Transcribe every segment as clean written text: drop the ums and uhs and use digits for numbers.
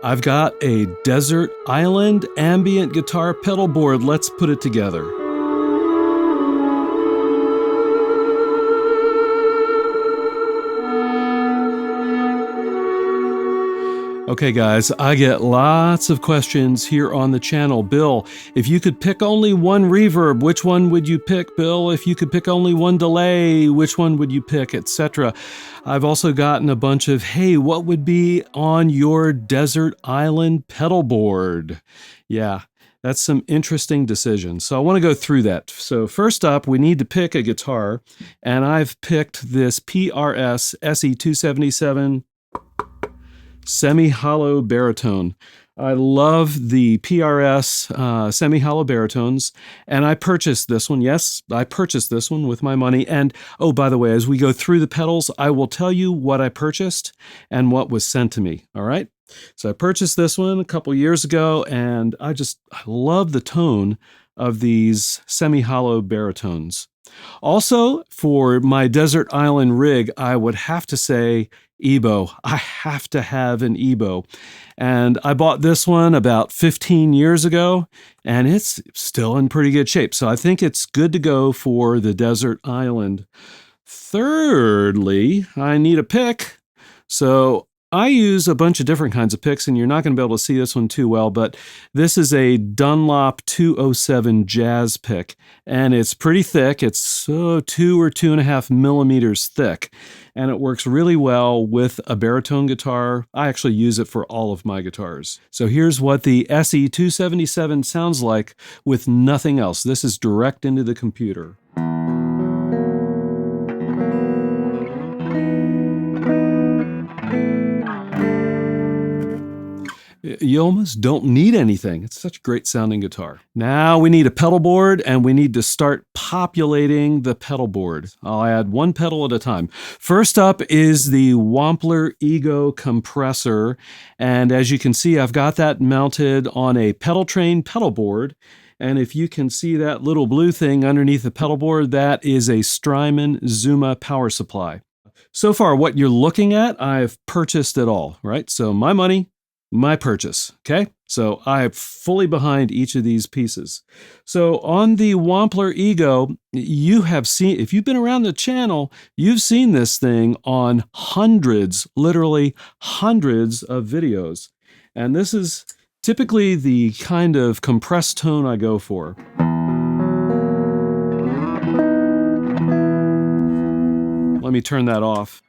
I've got a Desert Island ambient guitar pedal board. Let's put it together. Okay guys, I get lots of questions here on the channel. Bill, if you could pick only one reverb, which one would you pick? Bill, if you could pick only one delay, which one would you pick, etc. I've also gotten a bunch of, hey, what would be on your Desert Island pedal board? Yeah, that's some interesting decisions. So I want to go through that. So first up, we need to pick a guitar, and I've picked this PRS SE277 semi-hollow baritone. I love the PRS semi-hollow baritones, and I purchased this one. Yes, I purchased this one with my money. And oh, by the way, as we go through the pedals, I will tell you what I purchased and what was sent to me. All right. So I purchased this one a couple years ago, and I love the tone of these semi-hollow baritones. Also, for my Desert Island rig, I would have to say EBO. I have to have an EBO. And I bought this one about 15 years ago, and it's still in pretty good shape. So I think it's good to go for the Desert Island. Thirdly, I need a pick. So I use a bunch of different kinds of picks, and you're not going to be able to see this one too well, but this is a Dunlop 207 jazz pick, and it's pretty thick. It's 2 or 2.5 millimeters thick, and it works really well with a baritone guitar. I actually use it for all of my guitars. So here's what the SE277 sounds like with nothing else. This is direct into the computer. You almost don't need anything. It's such a great sounding guitar. Now we need a pedal board, and we need to start populating the pedal board. I'll add one pedal at a time. First up is the Wampler EGO Compressor. And as you can see, I've got that mounted on a pedal train pedal board. And if you can see that little blue thing underneath the pedal board, that is a Strymon Zuma power supply. So far, what you're looking at, I've purchased it all, right? So my money, my purchase, okay? So I'm fully behind each of these pieces. So on the Wampler EGO, you have seen, if you've been around the channel, you've seen this thing on hundreds, literally hundreds of videos. And this is typically the kind of compressed tone I go for. Let me turn that off.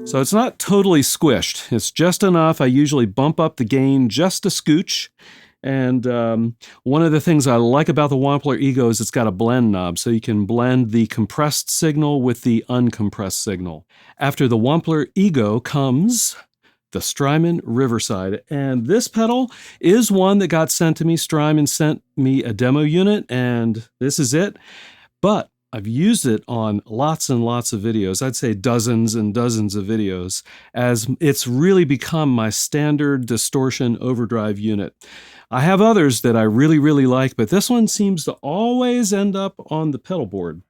So it's not totally squished. It's just enough. I usually bump up the gain just a scooch. And one of the things I like about the Wampler EGO is it's got a blend knob, so you can blend the compressed signal with the uncompressed signal. After the Wampler EGO comes the Strymon Riverside. And this pedal is one that got sent to me. Strymon sent me a demo unit, and this is it. But I've used it on lots and lots of videos. I'd say dozens and dozens of videos, as it's really become my standard distortion overdrive unit. I have others that I really, really like, but this one seems to always end up on the pedal board.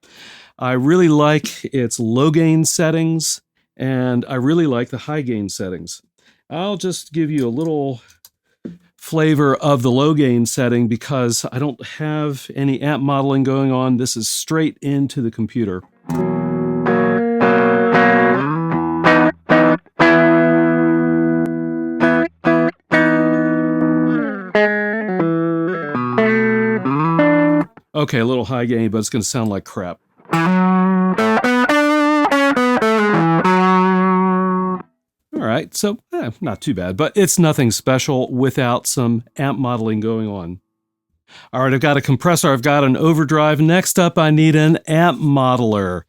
I really like its low gain settings, and I really like the high gain settings. I'll just give you a little flavor of the low gain setting because I don't have any amp modeling going on. This is straight into the computer. Okay, a little high gain, but it's going to sound like crap. All right, so not too bad, but it's nothing special without some amp modeling going on. All right, I've got a compressor, I've got an overdrive. Next up, I need an amp modeler.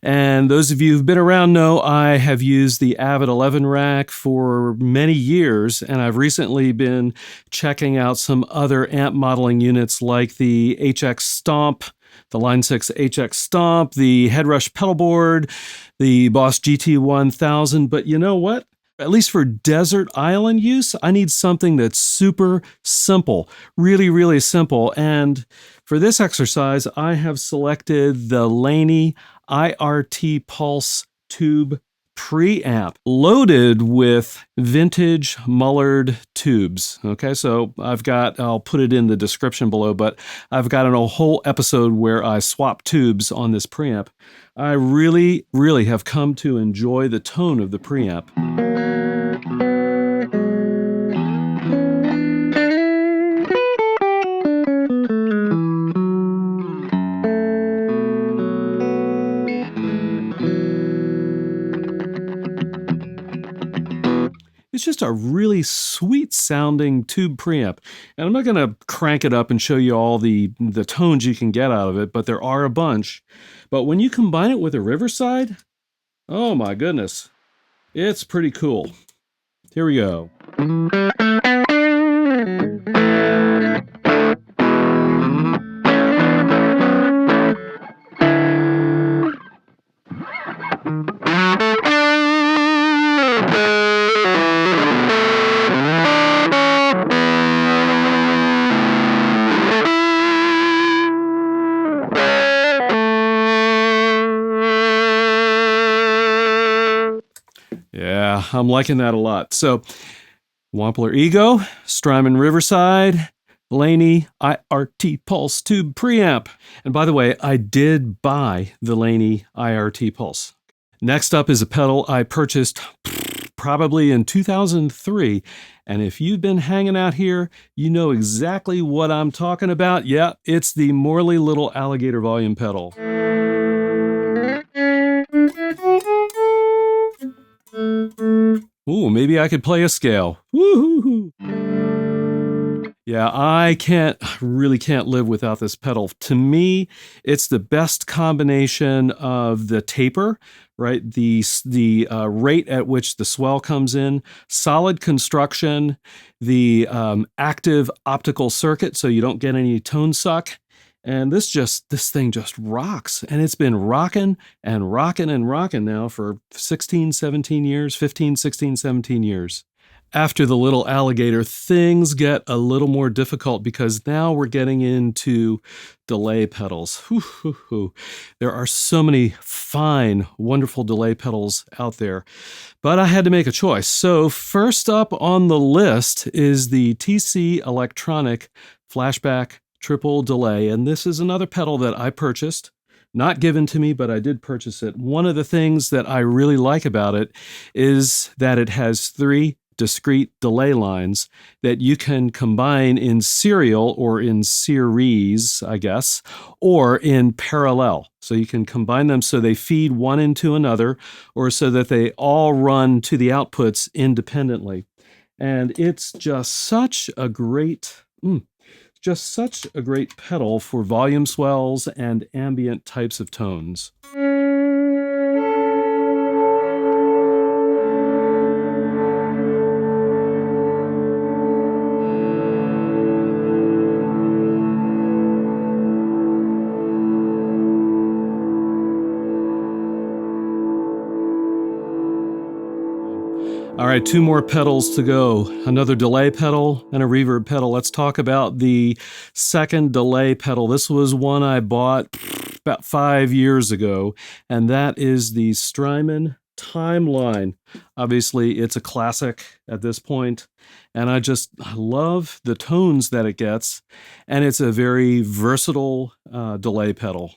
And those of you who've been around know I have used the Avid 11 rack for many years, and I've recently been checking out some other amp modeling units like the HX Stomp, the Line 6 HX Stomp, the Headrush pedal board, the Boss GT1000. But you know what? at least for desert island use, I need something that's super simple, really, really simple. And for this exercise, I have selected the Laney IRT-Pulse tube preamp loaded with vintage Mullard tubes. Okay, so I'll put it in the description below, but I've got a whole episode where I swap tubes on this preamp. I really, really have come to enjoy the tone of the preamp. It's just a really sweet sounding tube preamp. And I'm not going to crank it up and show you all the tones you can get out of it, but there are a bunch. But when you combine it with a Riverside, oh my goodness, it's pretty cool. Here we go. Yeah, I'm liking that a lot. So, Wampler EGO, Strymon Riverside, Laney IRT-Pulse tube preamp. And by the way, I did buy the Laney IRT-Pulse. Next up is a pedal I purchased probably in 2003. And if you've been hanging out here, you know exactly what I'm talking about. Yeah, it's the Morley little Alligator volume pedal. Ooh, maybe I could play a scale. Woo-hoo-hoo. Yeah, I really can't live without this pedal. To me, it's the best combination of the taper, right? The rate at which the swell comes in, solid construction, the active optical circuit so you don't get any tone suck. And this thing just rocks. And it's been rocking and rocking and rocking now for 16, 17 years, 15, 16, 17 years. After the little Alligator, things get a little more difficult because now we're getting into delay pedals. There are so many fine, wonderful delay pedals out there, but I had to make a choice. So first up on the list is the TC Electronic Flashback Triple Delay, and this is another pedal that I purchased. Not given to me, but I did purchase it. One of the things that I really like about it is that it has 3 discrete delay lines that you can combine in serial or in series, I guess, or in parallel. So you can combine them so they feed one into another, or so that they all run to the outputs independently. And it's just such a great pedal for volume swells and ambient types of tones. All right, 2 more pedals to go. Another delay pedal and a reverb pedal. Let's talk about the second delay pedal. This was one I bought about 5 years ago, and that is the Strymon Timeline. Obviously, it's a classic at this point, and I love the tones that it gets, and it's a very versatile delay pedal.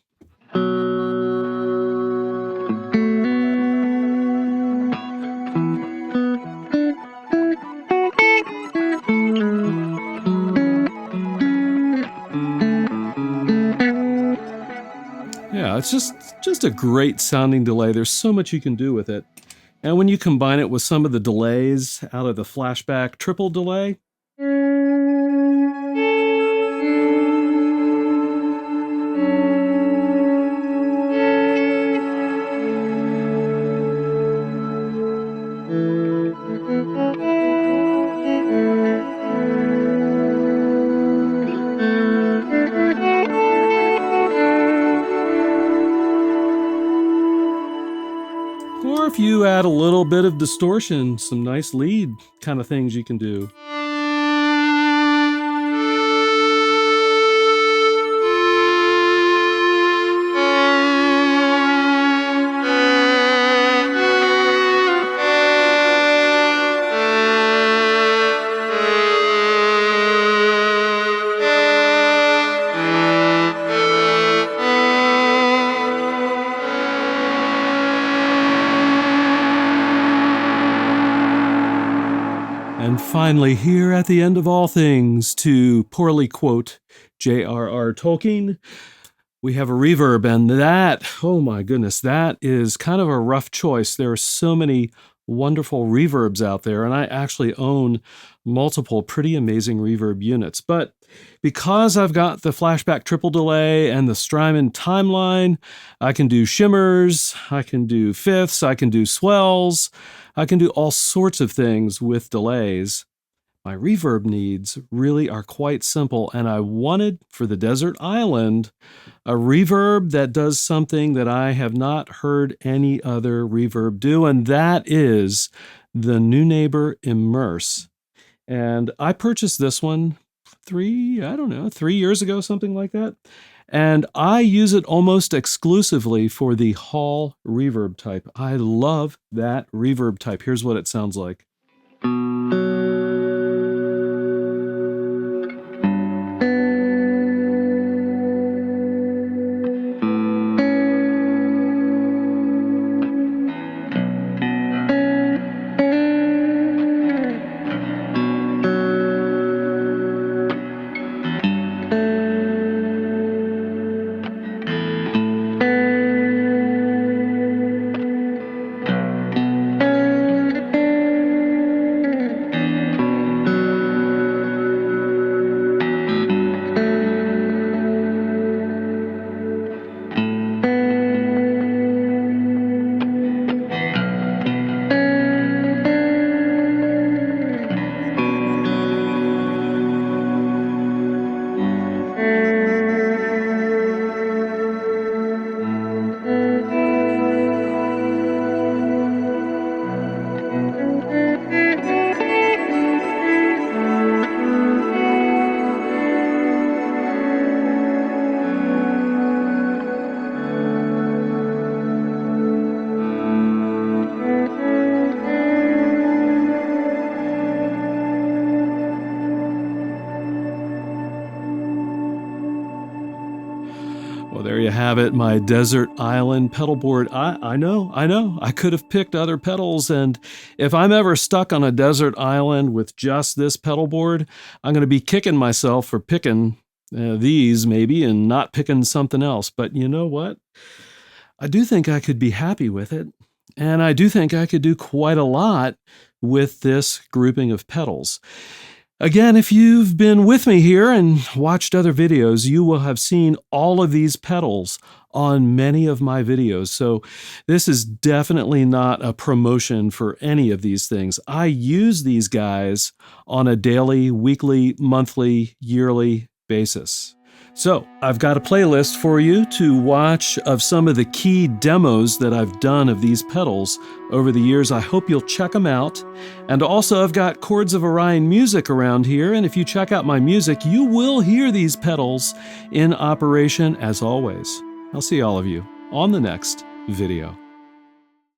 Yeah, it's just a great sounding delay. There's so much you can do with it. And when you combine it with some of the delays out of the Flashback triple delay, or if you add a little bit of distortion, some nice lead kind of things you can do. And finally, here at the end of all things, to poorly quote J.R.R. Tolkien, we have a reverb, and that, oh my goodness, that is kind of a rough choice. There are so many wonderful reverbs out there, and I actually own multiple pretty amazing reverb units. But because I've got the Flashback triple delay and the Strymon timeline, I can do shimmers, I can do fifths, I can do swells, I can do all sorts of things with delays. My reverb needs really are quite simple, and I wanted for the desert island a reverb that does something that I have not heard any other reverb do, and that is the Neunaber Immerse. And I purchased this one 3 years ago, something like that. And I use it almost exclusively for the hall reverb type. I love that reverb type. Here's what it sounds like. Well, there you have it, my desert island pedal board. I know, I could have picked other pedals, and if I'm ever stuck on a desert island with just this pedal board, I'm going to be kicking myself for picking these maybe and not picking something else. But you know what? I do think I could be happy with it, and I do think I could do quite a lot with this grouping of pedals. Again, if you've been with me here and watched other videos, you will have seen all of these pedals on many of my videos. So this is definitely not a promotion for any of these things. I use these guys on a daily, weekly, monthly, yearly basis. So I've got a playlist for you to watch of some of the key demos that I've done of these pedals over the years. I hope you'll check them out. And also I've got Chords of Orion music around here, and if you check out my music, you will hear these pedals in operation as always. I'll see all of you on the next video.